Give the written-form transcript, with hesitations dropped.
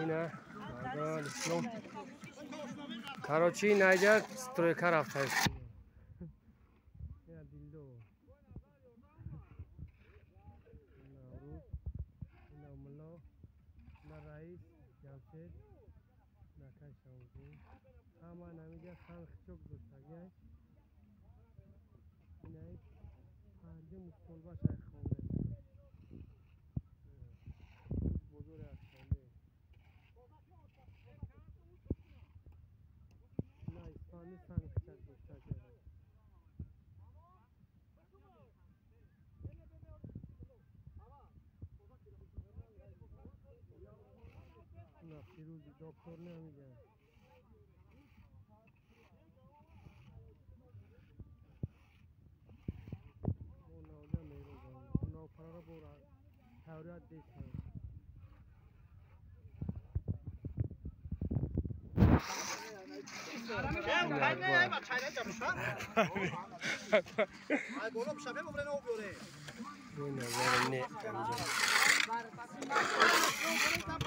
اینه مردان اسلام کراچی نایجر سترویکر رفته است اینه دیلدو نوروز اینه ملا اینه رئیس جمشید نکش شمزین همه نمیگه خان خچوک دوستگی اینه پنجه مکتول باشه خونده بزرگ است خونده نه اسلامی سنگ خچک دوستگی نه پیروزی دکتر نمیگه اون نوجه میروزه اون نوپره را برا توریت دیستن این نظر نه